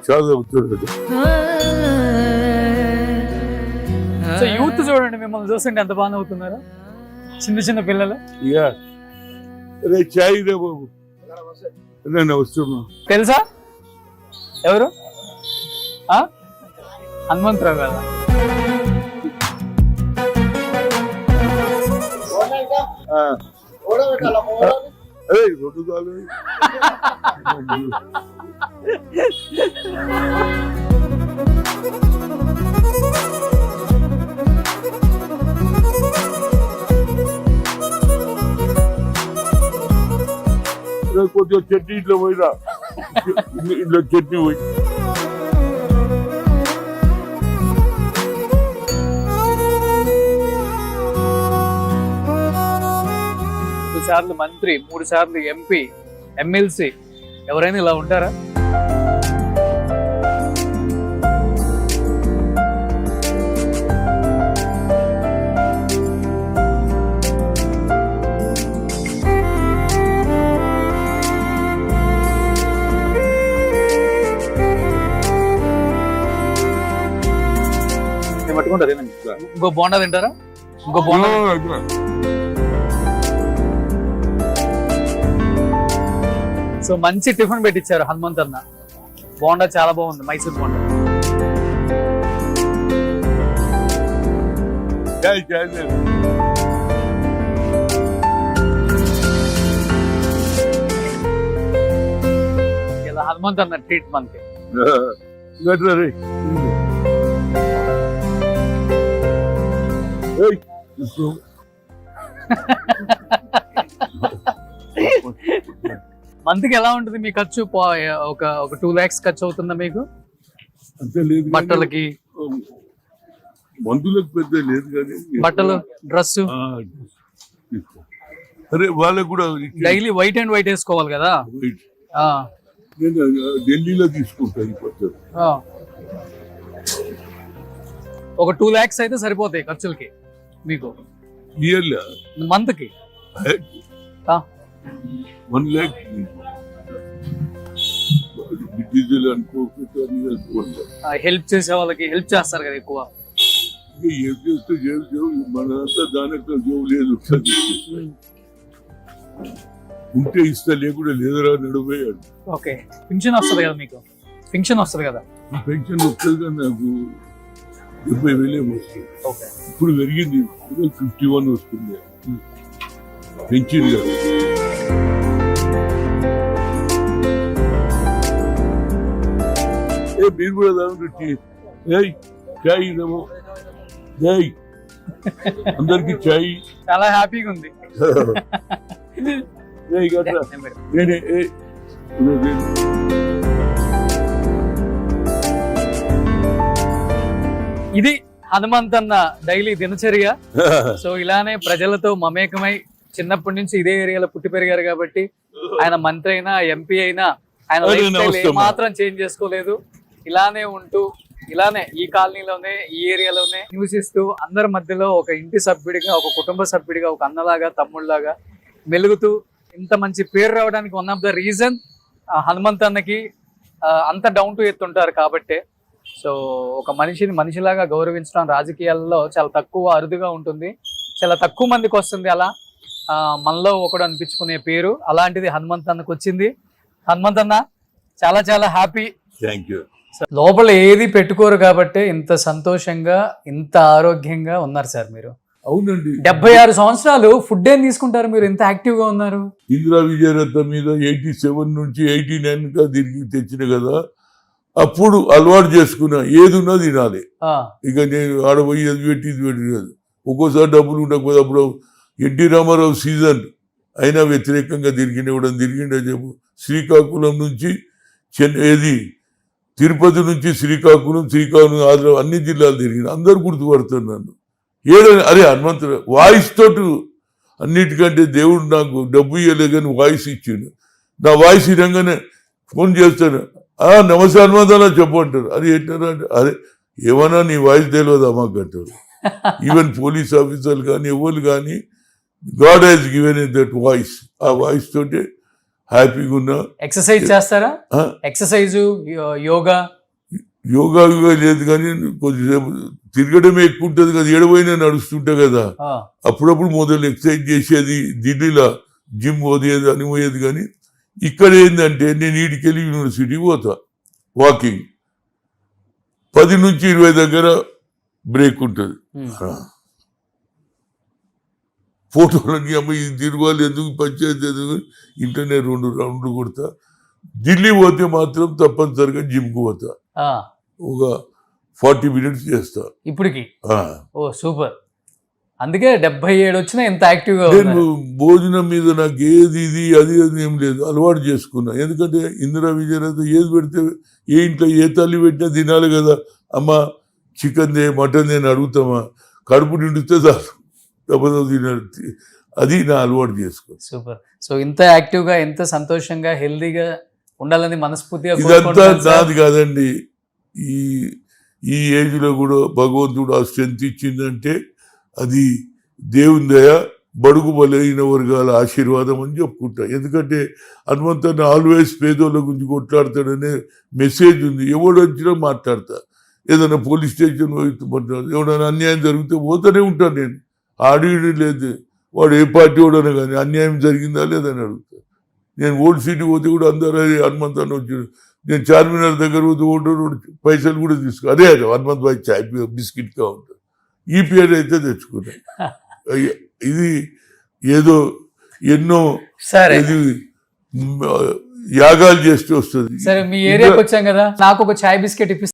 చదువుతున్నాడు. So youth చూడండి, మిమ్మల్ని చూస్తుంటే ఎంత బాగా అవుతున్నారు చిన్న చిన్న పిల్లలు. ఇక రే చాయ్ రే బాబు, నేను వస్తున్నా. తెలుసా ఎవరు? హనుమంతరావు కదా. రెండు కాలు కొద్దిగా చట్నీ ఇట్లా పోయినా, ఇట్లా చట్నీ పోయి సార్లు మంత్రి, 3 సార్లు ఎంపీ, ఎమ్మెల్సీ, ఎవరైనా ఇలా ఉంటారా? పట్టుకుంటారు. ఇంకో బోండా తింటారా? ఇంకో బోండా. సో మంచి టిఫిన్ పెట్టించారు హనుమంత్ అన్న. బోండా చాలా బాగుంది, మైసూర్ బోండా. ఇలా హనుమంత్ అన్న ట్రీట్ మనకి. మంత్కి ఎలా ఉంటుంది మీ ఖర్చు? ఒక 2 lakhs ఖర్చు అవుతుందా మీకు? అంతే లేదు, బట్టలకి మందులకు పెద్ద లేదు కానీ బట్టలు, డ్రెస్. అరే వాళ్ళకు కూడా డైలీ వైట్ అండ్ వైట్ వేసుకోవాలి కదా. నేను ఢిల్లీలో తీసుకుంటాను. ఒక 2 lakhs అయితే సరిపోతాయి ఖర్చులకి మీకు మంత్ కి. 1 lakh డీజిల్ అనుకో, హెల్ప్ చేసే వాళ్ళకి హెల్ప్ చేస్తారు కదా ఎక్కువ. ఏం చేస్తే మనంతా దానికి జోబు లేదు. ఉంటే ఇస్తా, లేకుండా లేదురా నడిపోయాడు. ఓకే, పెన్షన్ వస్తుంది కదా మీకు? పెన్షన్ వస్తుంది కదా? పెన్షన్ వస్తుంది కానీ నాకు 70,000 వస్తుంది. ఇప్పుడు పెరిగింది, 51 వస్తుంది పెన్షన్ కదా. మీరు కూడా చాయ్ ఇదేమో, చాయ్ అందరికి చాయ్. చాలా హ్యాపీగా ఉంది. ఇది హనుమంత్ అన్న డైలీ దినచర్య. సో ఇలానే ప్రజలతో మమేకమై చిన్నప్పటి నుంచి ఇదే ఏరియాలో పుట్టి పెరిగారు కాబట్టి ఆయన మంత్రి అయినా ఎంపీ అయినా ఆయన మాత్రం చేంజ్ చేసుకోలేదు. ఇలానే ఉంటూ ఇలానే ఈ కాలనీలోనే ఈ ఏరియాలోనే నివసిస్తూ అందరి మధ్యలో ఒక ఇంటి సభ్యుడిగా, ఒక కుటుంబ సభ్యుడిగా, ఒక అన్నలాగా తమ్ముళ్ళలాగా మెలుగుతూ ఇంత మంచి పేరు రావడానికి one of the reason Hanumanth అన్నకి అంత డౌన్ టు ఎర్త్ ఉంటారు కాబట్టే. సో ఒక మనిషిని మనిషిలాగా గౌరవించడం రాజకీయాల్లో చాలా తక్కువ, అరుదుగా ఉంటుంది. చాలా తక్కువ మందికి వస్తుంది అలా మనలో ఒకడు అనిపించుకునే పేరు. అలాంటిది హనుమంత్ అన్నకు వచ్చింది. హనుమంత్ అన్న చాలా చాలా హ్యాపీ. Thank you. లోపల ఏది పెట్టుకోరు కాబట్టి ఇంత సంతోషంగా, ఇంత ఆరోగ్యంగా ఉన్నారు సార్ మీరు. అవునండి, 76 సంవత్సరాలు ఫుడ్ ఏం తీసుకుంటారు మీరు? ఎంత యాక్టివ్ గా ఉన్నారు. ఇందిరా విజయరత్న మీద 87 నుంచి 89 గా తిరిగి తెచ్చిన కదా, అప్పుడు అలవాటు చేసుకున్నా. ఏది ఉన్నా తినాలి. ఇక నేను ఆడపోయి అది పెట్టి ఇది పెట్టి కాదు. ఒక్కోసారి డబ్బులు ఉండకపోతే అప్పుడు ఎన్టీ రామారావు సీజన్ అయినా వ్యతిరేకంగా తిరిగిండే చెప్పు. శ్రీకాకుళం నుంచి ఏది తిరుపతి నుంచి శ్రీకాకుళం ఆంధ్ర అన్ని జిల్లాలు తిరిగిన. అందరు గుర్తుపడుతున్నారు నన్ను. అరే హనుమంతుడు వాయిస్ తోటి అన్నిటికంటే దేవుడు నాకు డబ్బు ఇవ్వలేదు కానీ వాయిస్ ఇచ్చిండు. నా వాయిస్ వినంగానే ఫోన్ చేస్తాను, నమస్తే హనుమంతనా చెప్పంటారు. అది ఏంటారు అంటే, అరే ఏమన్నా నీ వాయిస్ తెలియదు మాకు అంటారు. ఈవెన్ పోలీస్ ఆఫీసర్లు కానీ ఎవరు కానీ God has given that voice. ఆ వాయిస్ తోటి హ్యాపీగా ఉన్నా. ఎక్సర్సైజ్ చేస్తారా? ఎక్సర్సైజ్, యోగా యోగా లేదు కానీ కొద్దిసేపు తిరగడమే ఎక్కువ ఉంటుంది కదా, ఏడవైనా నడుస్తుంటా కదా, అప్పుడప్పుడు మొదలు ఎక్సర్సైజ్ చేసేది, ఢిల్లీలో జిమ్ పోయేది అని పోయేది. కానీ ఇక్కడ ఏంటంటే నేను ఈడికెళ్ళి యూనివర్సిటీ పోతా వాకింగ్, 10 నుంచి 20 దగ్గర బ్రేక్ ఉంటుంది. ఫోటోలన్నీ అమ్మ ఇది తిరగాలి ఎందుకు పంచాయతీ ఎందుకు ఇంటర్నే 2 రౌండ్లు కొడతా. ఢిల్లీ పోతే మాత్రం తప్పనిసరిగా జిమ్కి పోతా, ఒక 40 మినిట్స్ చేస్తా ఇప్పటికి. ఓ సూపర్. అందుకే 77 వచ్చినా ఎంత యాక్టివ్ గా నేను భోజనం మీద నాకు ఏది ఇది అది అది ఏం లేదు, అలవాటు చేసుకున్నా. ఎందుకంటే ఇందిరా విజయరాత ఏది పెడితే ఏ ఇంట్లో ఏ తల్లి పెట్టినా తినాలి కదా. అమ్మ చికెన్ దే మటన్ దే అని అడుగుతామా, కడుపు నిండితే చాలు, తప్పదు తినాలి. అది నా అలవాటు చేసుకో. సూపర్. సో ఇంత యాక్టివ్ గా, ఎంత సంతోషంగా, హెల్దీగా ఉండాలని మనస్ఫూర్తిగా ఇదంతా నాది కాదండి. ఈ ఏజ్ లో కూడా భగవంతుడు ఆ స్ట్రెంత్ ఇచ్చిందంటే అది దేవుని దయ, బడుగు బలైన వర్గాల ఆశీర్వాదం అని చెప్పుకుంటా. ఎందుకంటే హనుమంతన్న ఆల్వేస్ పేదోళ్ళ గురించి కొట్లాడతాడనే మెసేజ్ ఉంది. ఎవడు వచ్చినా మాట్లాడతా, ఏదైనా పోలీస్ స్టేషన్ పోతుంటాడు, ఎవడైనా అన్యాయం జరిగితే పోతూనే ఉంటాను నేను. ఆడిడి లేదు, వాడు ఏ పార్టీ వాడనే కానీ అన్యాయం జరిగిందా లేదని అడుగుతా. నేను ఓల్డ్ సిటీ పోతే కూడా అందరూ హనుమంతన్న వచ్చాడు, నేను చార్మినార్ దగ్గర పోతే ఓటు పైసలు కూడా తీసుకో, అదే హనుమంత్ భాయ్ చాయ్ బిస్కెట్గా ఉంటుంది, ఈ పేరు అయితే తెచ్చుకున్నాను. ఇది ఏదో ఎన్నో ఇది యాగాలు చేస్తూ వస్తుంది. సరే, మీ ఏరియాకి వచ్చాం కదా, నాకు ఒక చాయ్ బిస్కెట్ ఇప్పిస్తాను.